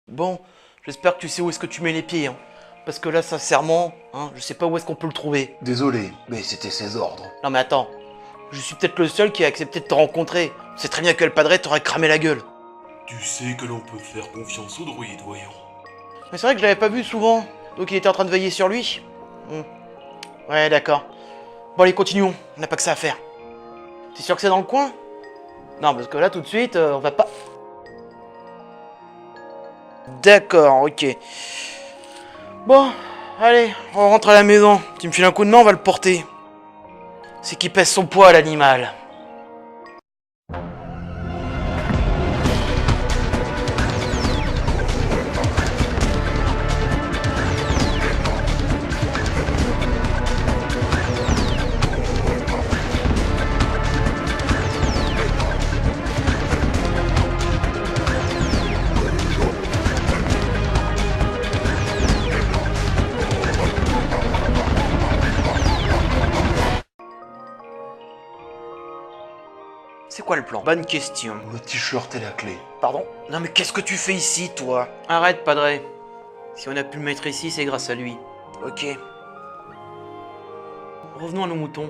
Bon, j'espère que tu sais où est-ce que tu mets les pieds, hein. Parce que là, sincèrement, je sais pas où est-ce qu'on peut le trouver. Désolé, mais c'était ses ordres. Non mais attends, je suis peut-être le seul qui a accepté de te rencontrer. C'est très bien que le padré t'aurait cramé la gueule. Tu sais que l'on peut faire confiance au druide, voyons. Mais c'est vrai que je l'avais pas vu souvent, donc il était en train de veiller sur lui. Ouais, d'accord. Bon allez, continuons, on n'a pas que ça à faire. T'es sûr que c'est dans le coin? Non, parce que là, tout de suite, on va pas... D'accord, ok. Bon, allez, on rentre à la maison. Tu me files un coup de main, on va le porter. C'est qu'il pèse son poids, l'animal. C'est quoi le plan? Bonne question. Le t-shirt et la clé. Pardon? Non mais qu'est-ce que tu fais ici, toi? Arrête, padré. Si on a pu le mettre ici, c'est grâce à lui. Ok. Revenons à nos moutons.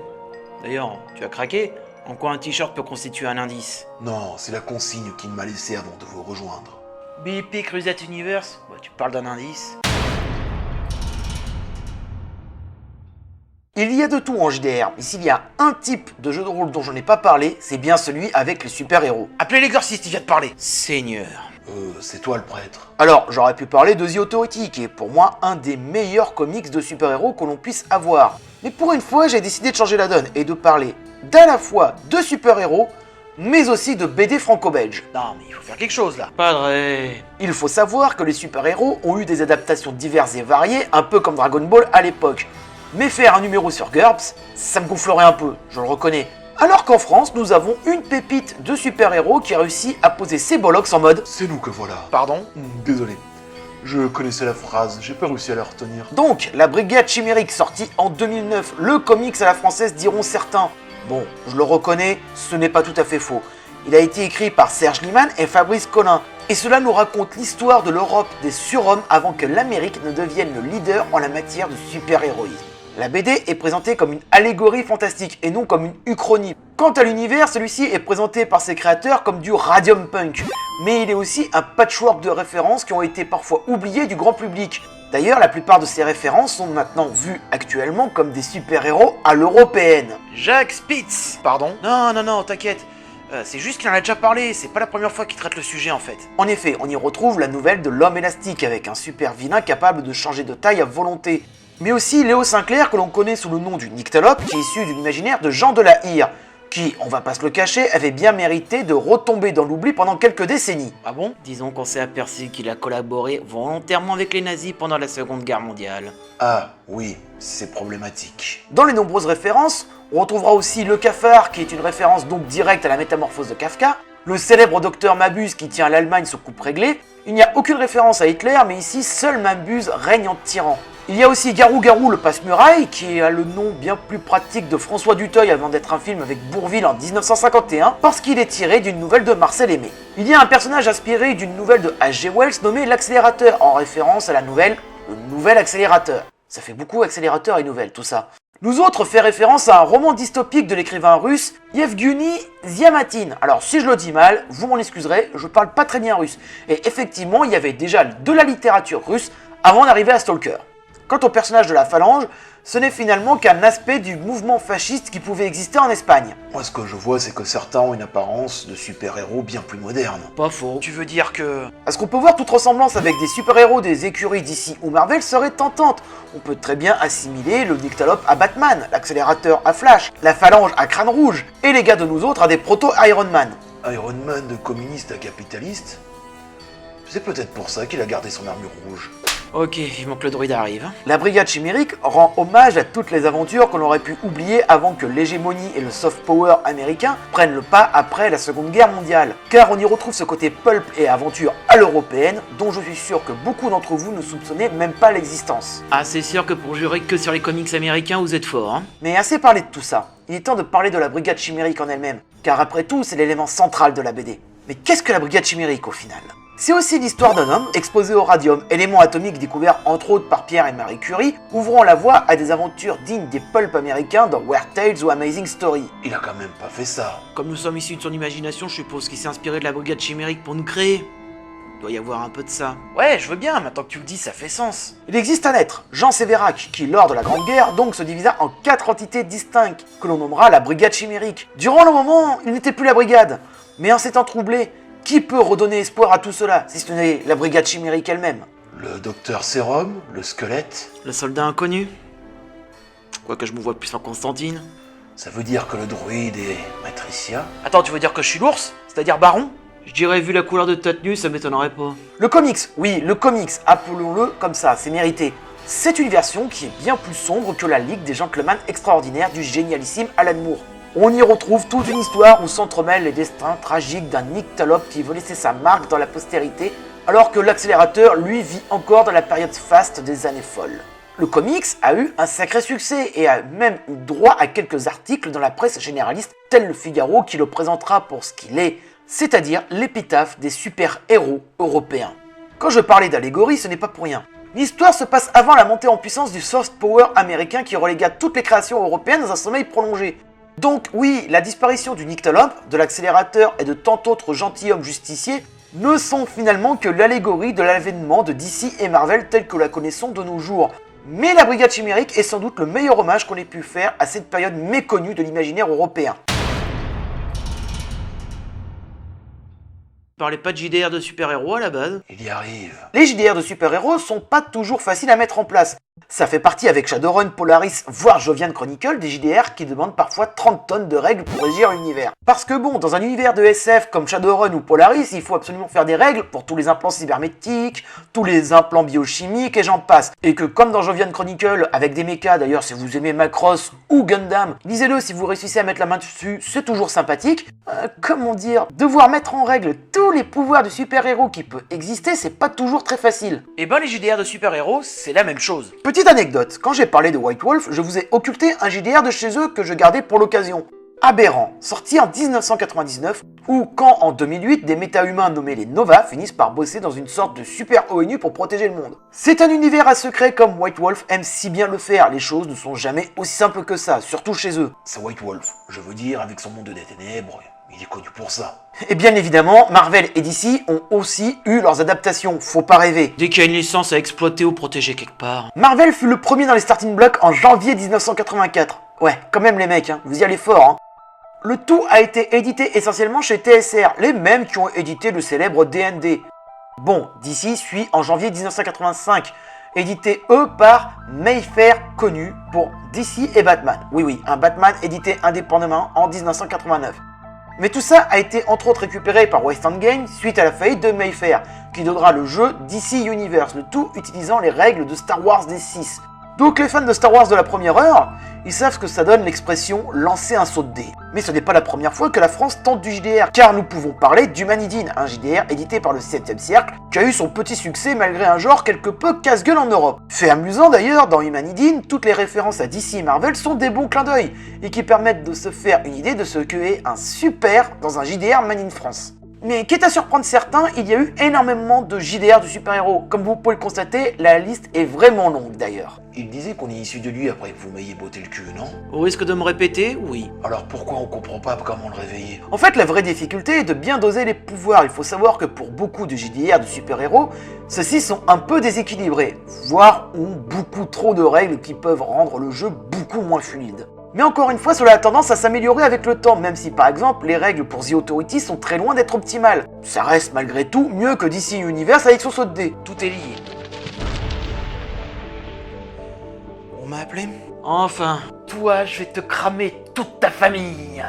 D'ailleurs, tu as craqué? En quoi un t-shirt peut constituer un indice? Non, c'est la consigne qu'il m'a laissée avant de vous rejoindre. BP Crusade Universe? Ouais, tu parles d'un indice. Il y a de tout en JDR, mais s'il y a un type de jeu de rôle dont je n'ai pas parlé, c'est bien celui avec les super-héros. Appelez l'exorciste, il vient de parler. Seigneur. C'est toi le prêtre. Alors, j'aurais pu parler de The Authority, qui est pour moi un des meilleurs comics de super-héros que l'on puisse avoir. Mais pour une fois, j'ai décidé de changer la donne et de parler d'à la fois de super-héros, mais aussi de BD franco-belge. Non mais il faut faire quelque chose là. Padré. Il faut savoir que les super-héros ont eu des adaptations diverses et variées, un peu comme Dragon Ball à l'époque. Mais faire un numéro sur GURPS, ça me gonflerait un peu, je le reconnais. Alors qu'en France, nous avons une pépite de super-héros qui a réussi à poser ses bollocks en mode... C'est nous que voilà. Pardon? Désolé. Je connaissais la phrase, j'ai pas réussi à la retenir. Donc, la Brigade Chimérique, sortie en 2009, le comics à la française diront certains. Bon, je le reconnais, ce n'est pas tout à fait faux. Il a été écrit par Serge Liman et Fabrice Collin, et cela nous raconte l'histoire de l'Europe des surhommes avant que l'Amérique ne devienne le leader en la matière de super-héroïsme. La BD est présentée comme une allégorie fantastique et non comme une uchronie. Quant à l'univers, celui-ci est présenté par ses créateurs comme du radium punk, mais il est aussi un patchwork de références qui ont été parfois oubliées du grand public. D'ailleurs, la plupart de ces références sont maintenant vues actuellement comme des super-héros à l'européenne. Jacques Spitz. Pardon? Non, t'inquiète. C'est juste qu'il en a déjà parlé, c'est pas la première fois qu'il traite le sujet en fait. En effet, on y retrouve la nouvelle de l'homme élastique avec un super vilain capable de changer de taille à volonté. Mais aussi Léo Sinclair que l'on connaît sous le nom du Nyctalope qui est issu de l'imaginaire de Jean de la Hire, qui, on va pas se le cacher, avait bien mérité de retomber dans l'oubli pendant quelques décennies. Ah bon? Disons qu'on s'est aperçu qu'il a collaboré volontairement avec les nazis pendant la Seconde Guerre mondiale. Ah, oui, c'est problématique. Dans les nombreuses références, on retrouvera aussi le cafard qui est une référence donc directe à la métamorphose de Kafka, le célèbre docteur Mabuse qui tient l'Allemagne sous coupe réglée. Il n'y a aucune référence à Hitler, mais ici seul Mabuse règne en tyran. Il y a aussi Garou Garou le passe-muraille, qui a le nom bien plus pratique de François Duteuil avant d'être un film avec Bourvil en 1951, parce qu'il est tiré d'une nouvelle de Marcel Aimé. Il y a un personnage inspiré d'une nouvelle de H.G. Wells nommé l'Accélérateur, en référence à la nouvelle Le Nouvel Accélérateur. Ça fait beaucoup accélérateur et nouvelle, tout ça. Nous autres fait référence à un roman dystopique de l'écrivain russe Yevgeny Ziamatin. Alors si je le dis mal, vous m'en excuserez, je parle pas très bien russe. Et effectivement, il y avait déjà de la littérature russe avant d'arriver à Stalker. Quant au personnage de la Phalange, ce n'est finalement qu'un aspect du mouvement fasciste qui pouvait exister en Espagne. Moi, ce que je vois, c'est que certains ont une apparence de super-héros bien plus moderne. Pas faux. Tu veux dire que... À ce qu'on peut voir, toute ressemblance avec des super-héros des écuries d'ici ou Marvel serait tentante. On peut très bien assimiler le Nyctalope à Batman, l'accélérateur à Flash, la Phalange à Crâne Rouge, et les gars de nous autres à des proto-Iron Man. Iron Man de communiste à capitaliste? C'est peut-être pour ça qu'il a gardé son armure rouge. Ok, vivement que le druide arrive. La Brigade Chimérique rend hommage à toutes les aventures que l'on aurait pu oublier avant que l'hégémonie et le soft power américain prennent le pas après la Seconde Guerre mondiale. Car on y retrouve ce côté pulp et aventure à l'européenne dont je suis sûr que beaucoup d'entre vous ne soupçonnaient même pas l'existence. Ah, c'est sûr que pour jurer que sur les comics américains, vous êtes fort, hein. Mais assez parlé de tout ça, il est temps de parler de la Brigade Chimérique en elle-même, car après tout, c'est l'élément central de la BD. Mais qu'est-ce que la Brigade Chimérique au final ? C'est aussi l'histoire d'un homme exposé au radium, élément atomique découvert entre autres par Pierre et Marie Curie, ouvrant la voie à des aventures dignes des pulps américains dans Weird Tales ou Amazing Story. Il a quand même pas fait ça. Comme nous sommes issus de son imagination, je suppose qu'il s'est inspiré de la brigade chimérique pour nous créer. Il doit y avoir un peu de ça. Ouais, je veux bien, maintenant que tu le dis, ça fait sens. Il existe un être, Jean Sévérac, qui lors de la Grande Guerre donc se divisa en 4 entités distinctes, que l'on nommera la brigade chimérique. Durant le moment, il n'était plus la brigade, mais en s'étant troublé, qui peut redonner espoir à tout cela, si ce n'est la brigade chimérique elle-même? Le docteur Sérum, le squelette. Le soldat inconnu. Quoique je me vois plus en Constantine. Ça veut dire que le druide est Matricia. Attends, tu veux dire que je suis l'ours? C'est-à-dire Baron? Je dirais, vu la couleur de ta tenue, ça m'étonnerait pas. Le comics, oui, le comics, appelons-le comme ça, c'est mérité. C'est une version qui est bien plus sombre que la Ligue des Gentlemen Extraordinaires du génialissime Alan Moore. On y retrouve toute une histoire où s'entremêlent les destins tragiques d'un nyctalope qui veut laisser sa marque dans la postérité, alors que l'accélérateur, lui, vit encore dans la période faste des années folles. Le comics a eu un sacré succès et a même eu droit à quelques articles dans la presse généraliste, tel le Figaro qui le présentera pour ce qu'il est, c'est-à-dire l'épitaphe des super-héros européens. Quand je parlais d'allégorie, ce n'est pas pour rien. L'histoire se passe avant la montée en puissance du soft power américain qui relégua toutes les créations européennes dans un sommeil prolongé. Donc oui, la disparition du nyctalope, de l'accélérateur et de tant d'autres gentilshommes justiciers ne sont finalement que l'allégorie de l'avènement de DC et Marvel telle que la connaissons de nos jours. Mais la brigade chimérique est sans doute le meilleur hommage qu'on ait pu faire à cette période méconnue de l'imaginaire européen. Parlais pas de JDR de super-héros à la base. Il y arrive. Les JDR de super-héros sont pas toujours faciles à mettre en place. Ça fait partie avec Shadowrun, Polaris, voire Jovian Chronicle, des JDR qui demandent parfois 30 tonnes de règles pour régir l'univers. Parce que bon, dans un univers de SF comme Shadowrun ou Polaris, il faut absolument faire des règles pour tous les implants cybernétiques, tous les implants biochimiques et j'en passe. Et que comme dans Jovian Chronicle, avec des mechas, d'ailleurs si vous aimez Macross ou Gundam, lisez-le si vous réussissez à mettre la main dessus, c'est toujours sympathique. Comment dire, devoir mettre en règle tous les pouvoirs de super-héros qui peut exister, c'est pas toujours très facile. Et ben les JDR de super-héros, c'est la même chose. Petite anecdote, quand j'ai parlé de White Wolf, je vous ai occulté un JDR de chez eux que je gardais pour l'occasion. Aberrant, sorti en 1999, où quand en 2008, des méta-humains nommés les Nova finissent par bosser dans une sorte de super ONU pour protéger le monde. C'est un univers à secret comme White Wolf aime si bien le faire, les choses ne sont jamais aussi simples que ça, surtout chez eux. C'est White Wolf, je veux dire, avec son monde des ténèbres, il est connu pour ça. Et bien évidemment, Marvel et DC ont aussi eu leurs adaptations, faut pas rêver. Dès qu'il y a une licence à exploiter ou protéger quelque part. Marvel fut le premier dans les starting blocks en janvier 1984. Ouais, quand même les mecs, hein, vous y allez fort, hein. Le tout a été édité essentiellement chez TSR, les mêmes qui ont édité le célèbre D&D. Bon, DC suit en janvier 1985, édité eux par Mayfair, connu pour DC et Batman. Oui, un Batman édité indépendamment en 1989. Mais tout ça a été entre autres récupéré par West End Games suite à la faillite de Mayfair, qui donnera le jeu DC Universe, le tout utilisant les règles de Star Wars D6. Donc les fans de Star Wars de la première heure, ils savent ce que ça donne l'expression « lancer un saut de dés ». Mais ce n'est pas la première fois que la France tente du JDR, car nous pouvons parler d'Humanidine, un JDR édité par le 7ème siècle, qui a eu son petit succès malgré un genre quelque peu casse-gueule en Europe. Fait amusant d'ailleurs, dans Humanidine, toutes les références à DC et Marvel sont des bons clins d'œil, et qui permettent de se faire une idée de ce qu'est un super dans un JDR made in France. Mais quitte à surprendre certains, il y a eu énormément de JDR de super-héros. Comme vous pouvez le constater, la liste est vraiment longue d'ailleurs. Il disait qu'on est issu de lui après que vous m'ayez botté le cul, non? Au risque de me répéter, oui. Alors pourquoi on comprend pas comment le réveiller? En fait, la vraie difficulté est de bien doser les pouvoirs. Il faut savoir que pour beaucoup de JDR de super-héros, ceux-ci sont un peu déséquilibrés, voire ont beaucoup trop de règles qui peuvent rendre le jeu beaucoup moins fluide. Mais encore une fois, cela a tendance à s'améliorer avec le temps, même si par exemple les règles pour The Authority sont très loin d'être optimales. Ça reste malgré tout mieux que DC Universe avec son saut de dés. Tout est lié. On m'a appelé? Enfin. Toi, je vais te cramer toute ta famille.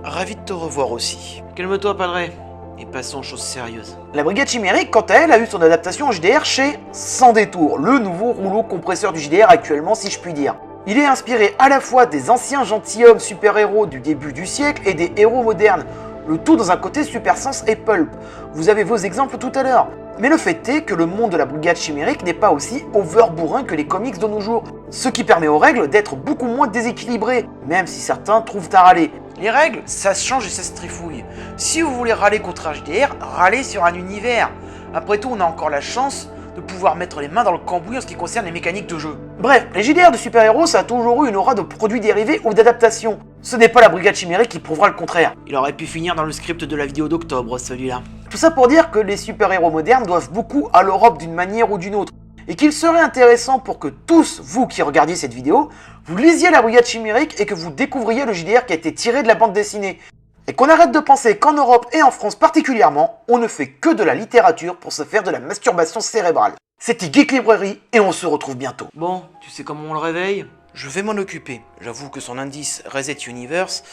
Ravi de te revoir aussi. Calme-toi, Padré. Et passons aux choses sérieuses. La Brigade Chimérique, quant à elle, a eu son adaptation en JDR chez Sans Détour, le nouveau rouleau compresseur du JDR actuellement si je puis dire. Il est inspiré à la fois des anciens gentilshommes super-héros du début du siècle et des héros modernes, le tout dans un côté super sens et pulp. Vous avez vos exemples tout à l'heure. Mais le fait est que le monde de la Brigade Chimérique n'est pas aussi over-bourrin que les comics de nos jours, ce qui permet aux règles d'être beaucoup moins déséquilibrées, même si certains trouvent à râler. Les règles, ça se change et ça se trifouille. Si vous voulez râler contre HDR, râlez sur un univers. Après tout, on a encore la chance de pouvoir mettre les mains dans le cambouis en ce qui concerne les mécaniques de jeu. Bref, les JDR de super-héros, ça a toujours eu une aura de produits dérivés ou d'adaptation. Ce n'est pas la Brigade Chimérique qui prouvera le contraire. Il aurait pu finir dans le script de la vidéo d'octobre, celui-là. Tout ça pour dire que les super-héros modernes doivent beaucoup à l'Europe d'une manière ou d'une autre. Et qu'il serait intéressant pour que tous, vous qui regardiez cette vidéo, vous lisiez la Brigade Chimérique et que vous découvriez le JDR qui a été tiré de la bande dessinée. Et qu'on arrête de penser qu'en Europe et en France particulièrement, on ne fait que de la littérature pour se faire de la masturbation cérébrale. C'était Geek Librairie et on se retrouve bientôt. Bon, tu sais comment on le réveille ? Je vais m'en occuper. J'avoue que son indice Reset Universe,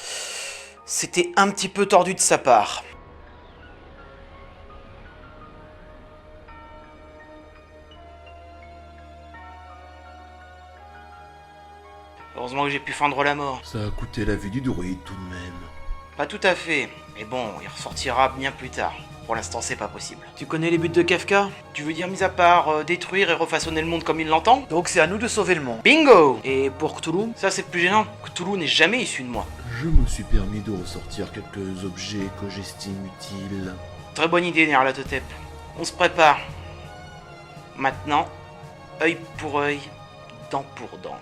c'était un petit peu tordu de sa part. Heureusement que j'ai pu feindre la mort. Ça a coûté la vie du druide tout de même. Pas tout à fait, mais bon, il ressortira bien plus tard. Pour l'instant, c'est pas possible. Tu connais les buts de Kafka ? Tu veux dire, mis à part détruire et refaçonner le monde comme il l'entend? Donc c'est à nous de sauver le monde. Bingo! Et pour Cthulhu ? Ça, c'est plus gênant. Cthulhu n'est jamais issu de moi. Je me suis permis de ressortir quelques objets que j'estime utiles. Très bonne idée, Nyarlathotep. On se prépare. Maintenant, œil pour œil, dent pour dent.